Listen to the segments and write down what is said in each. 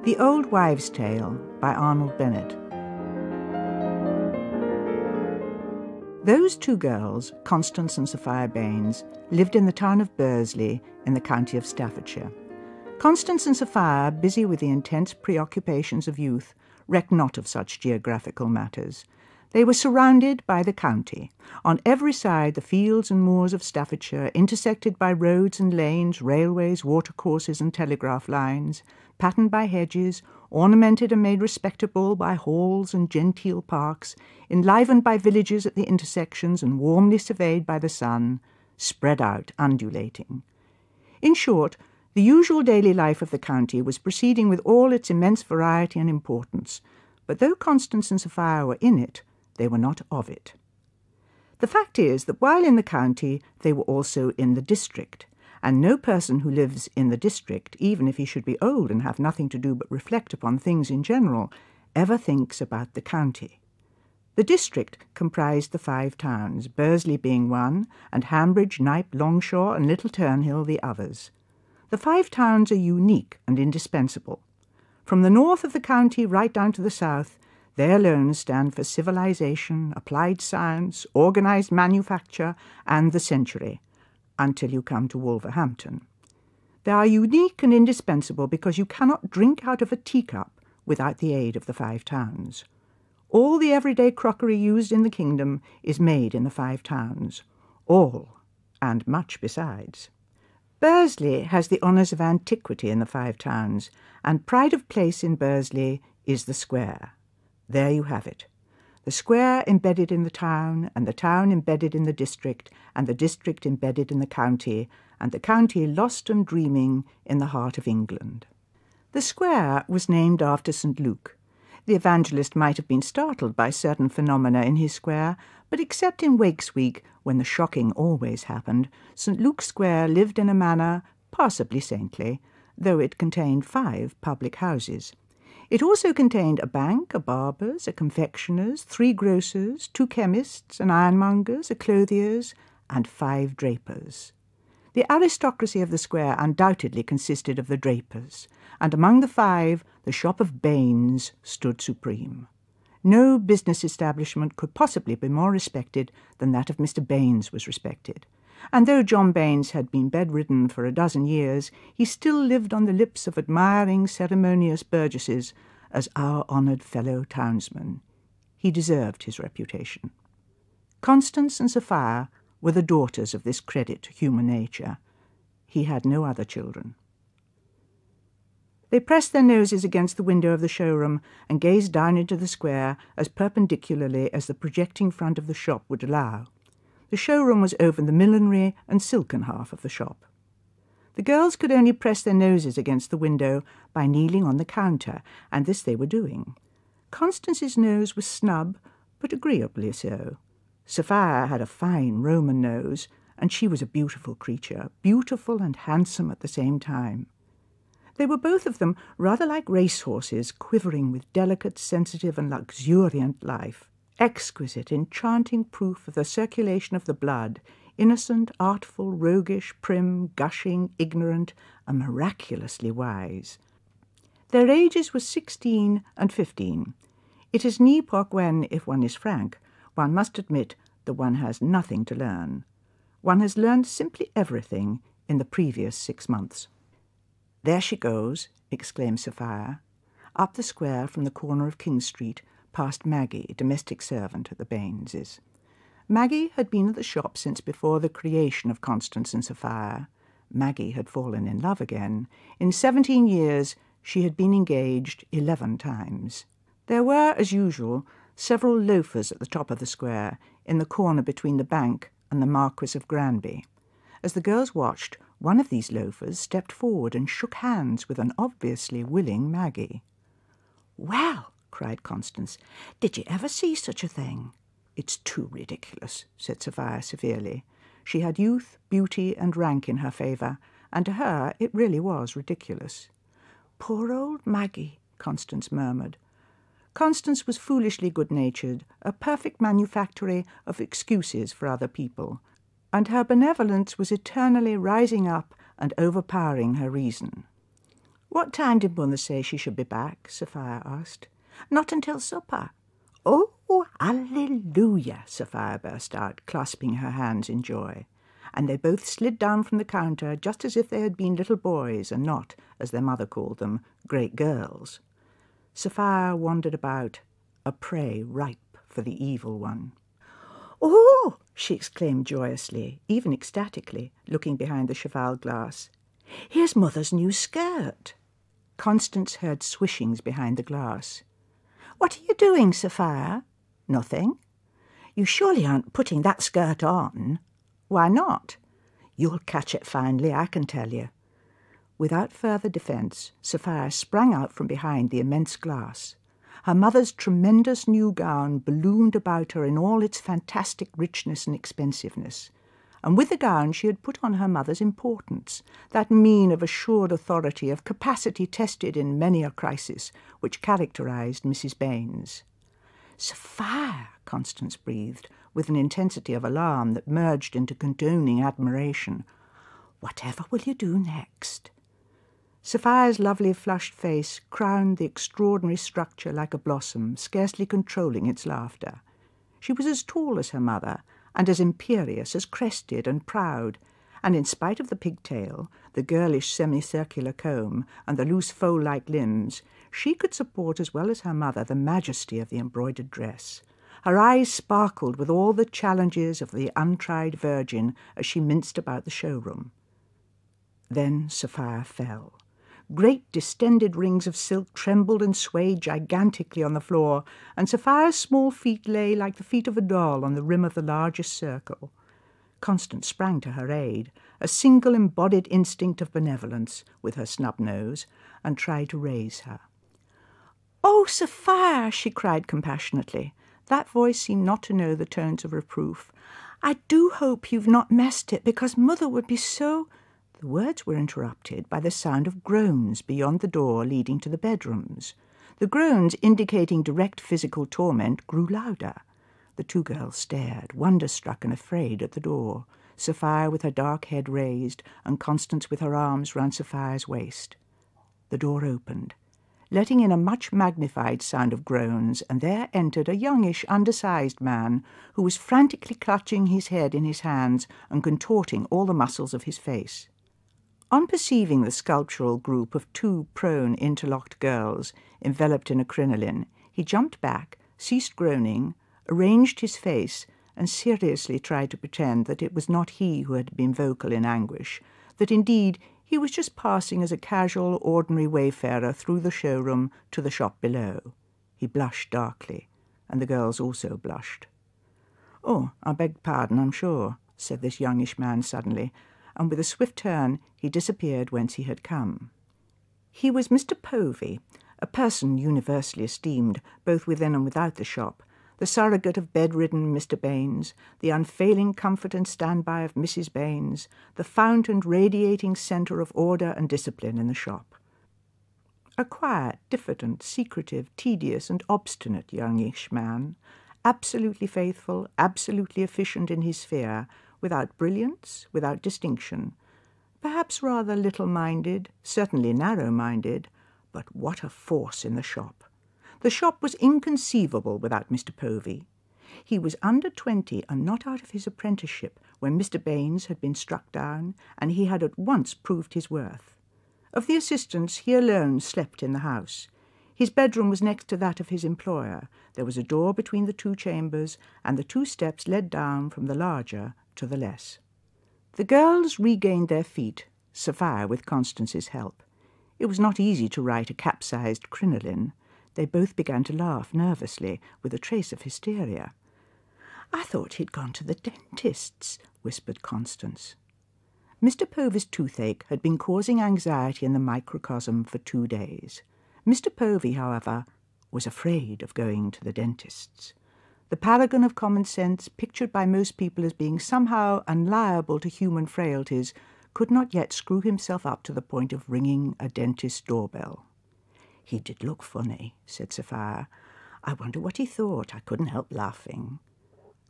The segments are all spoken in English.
The Old Wives' Tale by Arnold Bennett. Those two girls, Constance and Sophia Baines, lived in the town of Bursley in the county of Staffordshire. Constance and Sophia, busy with the intense preoccupations of youth, recked not of such geographical matters. They were surrounded by the county. On every side the fields and moors of Staffordshire, intersected by roads and lanes, railways, watercourses and telegraph lines, patterned by hedges, ornamented and made respectable by halls and genteel parks, enlivened by villages at the intersections and warmly surveyed by the sun, spread out, undulating. In short, the usual daily life of the county was proceeding with all its immense variety and importance, but though Constance and Sophia were in it, they were not of it. The fact is that while in the county, they were also in the district, and no person who lives in the district, even if he should be old and have nothing to do but reflect upon things in general, ever thinks about the county. The district comprised the 5 towns, Bursley being one, and Hambridge, Knype, Longshaw, and Little Turnhill the others. The 5 towns are unique and indispensable. From the north of the county right down to the south, they alone stand for civilization, applied science, organized manufacture, and the century, until you come to Wolverhampton. They are unique and indispensable because you cannot drink out of a teacup without the aid of the 5 towns. All the everyday crockery used in the kingdom is made in the 5 towns. All, and much besides. Bursley has the honours of antiquity in the 5 towns, and pride of place in Bursley is the square. There you have it. The square embedded in the town, and the town embedded in the district, and the district embedded in the county, and the county lost and dreaming in the heart of England. The square was named after St. Luke. The evangelist might have been startled by certain phenomena in his square, but except in Wakes Week, when the shocking always happened, St. Luke's Square lived in a manner passably saintly, though it contained 5 public houses. It also contained a bank, a barber's, a confectioner's, 3 grocers, 2 chemists, an ironmonger's, a clothier's, and 5 drapers. The aristocracy of the square undoubtedly consisted of the drapers, and among the 5, the shop of Baines stood supreme. No business establishment could possibly be more respected than that of Mr. Baines was respected. And though John Baines had been bedridden for a dozen years, he still lived on the lips of admiring, ceremonious burgesses as our honoured fellow townsman. He deserved his reputation. Constance and Sophia were the daughters of this credit to human nature. He had no other children. They pressed their noses against the window of the showroom and gazed down into the square as perpendicularly as the projecting front of the shop would allow. The showroom was over the millinery and silken half of the shop. The girls could only press their noses against the window by kneeling on the counter, and this they were doing. Constance's nose was snub, but agreeably so. Sophia had a fine Roman nose, and she was a beautiful creature, beautiful and handsome at the same time. They were both of them rather like racehorses, quivering with delicate, sensitive and luxuriant life. Exquisite, enchanting proof of the circulation of the blood, innocent, artful, roguish, prim, gushing, ignorant, and miraculously wise. Their ages were 16 and 15. It is an epoch when, if one is frank, one must admit that one has nothing to learn. One has learned simply everything in the previous 6 months. "There she goes," exclaimed Sophia, up the square from the corner of King Street, past Maggie, domestic servant at the Baineses. Maggie had been at the shop since before the creation of Constance and Sophia. Maggie had fallen in love again. In 17 years she had been engaged 11 times. There were, as usual, several loafers at the top of the square, in the corner between the bank and the Marquis of Granby. As the girls watched, one of these loafers stepped forward and shook hands with an obviously willing Maggie. "Well," cried Constance, "did you ever see such a thing?" "It's too ridiculous," said Sophia severely. She had youth, beauty, and rank in her favour, and to her it really was ridiculous. "Poor old Maggie," Constance murmured. Constance was foolishly good-natured, a perfect manufactory of excuses for other people, and her benevolence was eternally rising up and overpowering her reason. "What time did Mother say she should be back?" Sophia asked. "Not until supper." "Oh, hallelujah!" Sophia burst out, clasping her hands in joy. And they both slid down from the counter just as if they had been little boys and not, as their mother called them, great girls. Sophia wandered about, a prey ripe for the evil one. "Oh!" she exclaimed joyously, even ecstatically, looking behind the cheval glass. "Here's Mother's new skirt." Constance heard swishings behind the glass. "What are you doing, Sophia?" "Nothing." "You surely aren't putting that skirt on?" "Why not?" "You'll catch it finely, I can tell you." Without further defence, Sophia sprang out from behind the immense glass. Her mother's tremendous new gown ballooned about her in all its fantastic richness and expensiveness. And with the gown she had put on her mother's importance, that mien of assured authority, of capacity tested in many a crisis, which characterised Mrs. Baines. "Sophia!" Constance breathed, with an intensity of alarm that merged into condoning admiration. "Whatever will you do next?" Sophia's lovely flushed face crowned the extraordinary structure like a blossom, scarcely controlling its laughter. She was as tall as her mother, and as imperious, as crested and proud, and in spite of the pigtail, the girlish semicircular comb, and the loose foal-like limbs, she could support as well as her mother the majesty of the embroidered dress. Her eyes sparkled with all the challenges of the untried virgin as she minced about the showroom. Then Sophia fell. Great distended rings of silk trembled and swayed gigantically on the floor, and Sophia's small feet lay like the feet of a doll on the rim of the largest circle. Constance sprang to her aid, a single embodied instinct of benevolence, with her snub nose, and tried to raise her. "Oh, Sophia!" she cried compassionately. That voice seemed not to know the tones of reproof. "I do hope you've not messed it, because Mother would be so—" The words were interrupted by the sound of groans beyond the door leading to the bedrooms. The groans, indicating direct physical torment, grew louder. The two girls stared, wonder-struck and afraid, at the door, Sophia with her dark head raised, and Constance with her arms round Sophia's waist. The door opened, letting in a much magnified sound of groans, and there entered a youngish, undersized man who was frantically clutching his head in his hands and contorting all the muscles of his face. On perceiving the sculptural group of two prone, interlocked girls enveloped in a crinoline, he jumped back, ceased groaning, arranged his face, and seriously tried to pretend that it was not he who had been vocal in anguish, that indeed he was just passing as a casual, ordinary wayfarer through the showroom to the shop below. He blushed darkly, and the girls also blushed. "Oh, I beg pardon, I'm sure," said this youngish man suddenly, and with a swift turn he disappeared whence he had come. He was Mr. Povey, a person universally esteemed, both within and without the shop, the surrogate of bedridden Mr. Baines, the unfailing comfort and standby of Mrs. Baines, the fount and radiating centre of order and discipline in the shop. A quiet, diffident, secretive, tedious, and obstinate youngish man, absolutely faithful, absolutely efficient in his sphere, without brilliance, without distinction, perhaps rather little-minded, certainly narrow-minded, but what a force in the shop! The shop was inconceivable without Mr. Povey. He was under 20 and not out of his apprenticeship when Mr. Baines had been struck down, and he had at once proved his worth. Of the assistants, he alone slept in the house. His bedroom was next to that of his employer. There was a door between the two chambers, and the 2 steps led down from the larger to the less. The girls regained their feet, Sophia with Constance's help. It was not easy to write a capsized crinoline. They both began to laugh nervously, with a trace of hysteria. "I thought he'd gone to the dentist's," whispered Constance. Mr. Povey's toothache had been causing anxiety in the microcosm for 2 days. Mr. Povey, however, was afraid of going to the dentist's. The paragon of common sense, pictured by most people as being somehow unliable to human frailties, could not yet screw himself up to the point of ringing a dentist's doorbell. "He did look funny," said Sophia. "I wonder what he thought. I couldn't help laughing."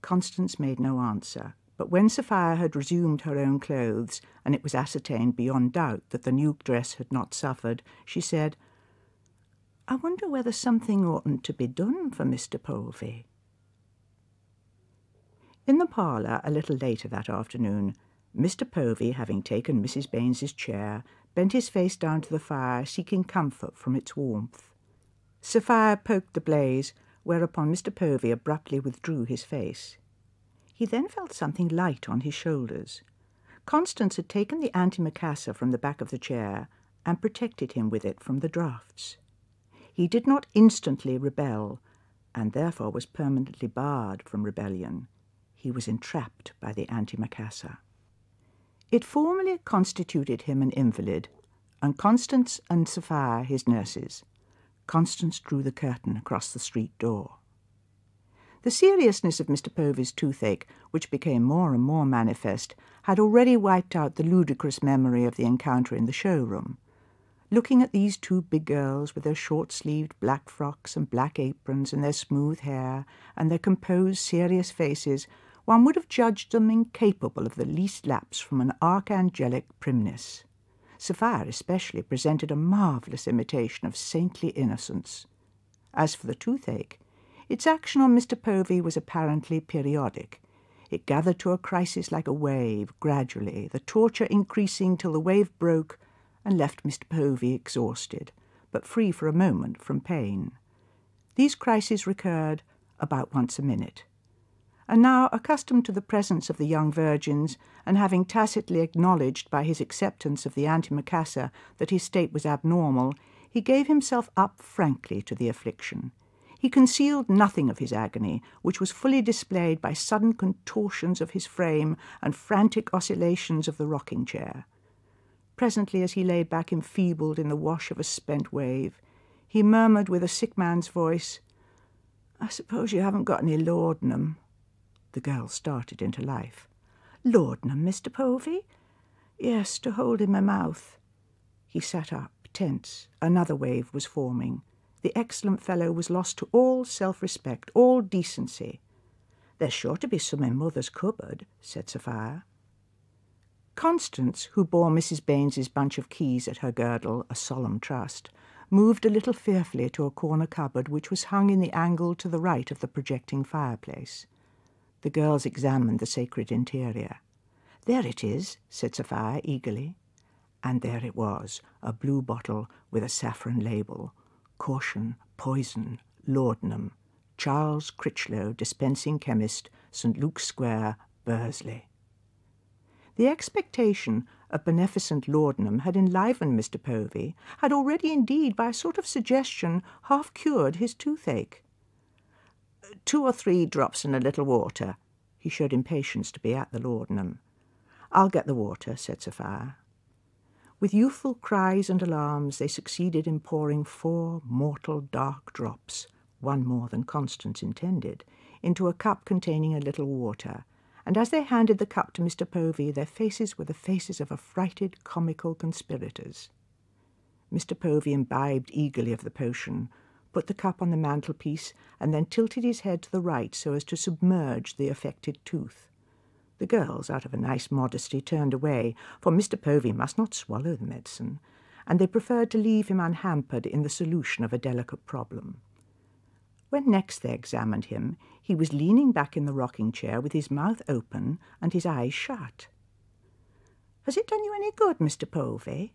Constance made no answer, But when Sophia had resumed her own clothes, and it was ascertained beyond doubt that the new dress had not suffered, she said, "I wonder whether something oughtn't to be done for Mr. Povey." In the parlour, a little later that afternoon, Mr. Povey, having taken Mrs. Baines's chair, bent his face down to the fire, seeking comfort from its warmth. Sophia poked the blaze, whereupon Mr. Povey abruptly withdrew his face. He then felt something light on his shoulders. Constance had taken the antimacassar from the back of the chair and protected him with it from the draughts. He did not instantly rebel, and therefore was permanently barred from rebellion. He was entrapped by the antimacassar. It formally constituted him an invalid, and Constance and Sophia his nurses. Constance drew the curtain across the street door. The seriousness of Mr. Povey's toothache, which became more and more manifest, had already wiped out the ludicrous memory of the encounter in the showroom. Looking at these two big girls with their short-sleeved black frocks and black aprons and their smooth hair and their composed, serious faces, one would have judged them incapable of the least lapse from an archangelic primness. Sophia especially presented a marvellous imitation of saintly innocence. As for the toothache, its action on Mr. Povey was apparently periodic. It gathered to a crisis like a wave, gradually, the torture increasing till the wave broke and left Mr. Povey exhausted, but free for a moment from pain. These crises recurred about once a minute. And now, accustomed to the presence of the young virgins, and having tacitly acknowledged by his acceptance of the antimacassar that his state was abnormal, he gave himself up frankly to the affliction. He concealed nothing of his agony, which was fully displayed by sudden contortions of his frame and frantic oscillations of the rocking-chair. Presently, as he lay back enfeebled in the wash of a spent wave, he murmured with a sick man's voice, "I suppose you haven't got any laudanum." The girl started into life. "Laudanum, Mr. Povey?" "Yes, to hold in my mouth." He sat up, tense. Another wave was forming. The excellent fellow was lost to all self-respect, all decency. "There's sure to be some in Mother's cupboard," said Sophia. Constance, who bore Mrs. Baines's bunch of keys at her girdle, a solemn trust, moved a little fearfully to a corner cupboard which was hung in the angle to the right of the projecting fireplace. The girls examined the sacred interior. "There it is," said Sophia eagerly. And there it was, a blue bottle with a saffron label. Caution, poison, laudanum. Charles Critchlow, dispensing chemist, St. Luke's Square, Bursley. The expectation of beneficent laudanum had enlivened Mr. Povey, had already indeed, by a sort of suggestion, half cured his toothache. 2 or 3 drops in a little water. He showed impatience to be at the laudanum. "I'll get the water," said Sophia. With youthful cries and alarms, they succeeded in pouring 4 mortal dark drops, one more than Constance intended, into a cup containing a little water, and as they handed the cup to Mr. Povey, their faces were the faces of affrighted comical conspirators. Mr. Povey imbibed eagerly of the potion, put the cup on the mantelpiece, and then tilted his head to the right so as to submerge the affected tooth. The girls, out of a nice modesty, turned away, for Mr. Povey must not swallow the medicine, and they preferred to leave him unhampered in the solution of a delicate problem. When next they examined him, he was leaning back in the rocking-chair with his mouth open and his eyes shut. "Has it done you any good, Mr. Povey?"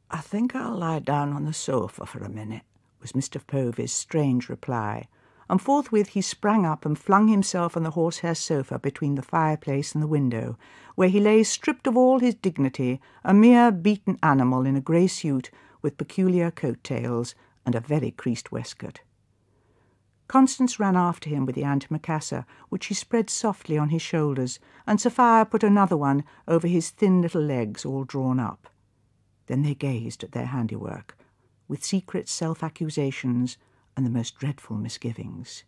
"I think I'll lie down on the sofa for a minute," was Mr. Povey's strange reply, and forthwith he sprang up and flung himself on the horsehair sofa between the fireplace and the window, where he lay stripped of all his dignity, a mere beaten animal in a grey suit with peculiar coat-tails and a very creased waistcoat. Constance ran after him with the antimacassar, which she spread softly on his shoulders, and Sophia put another one over his thin little legs all drawn up. Then they gazed at their handiwork, with secret self-accusations and the most dreadful misgivings.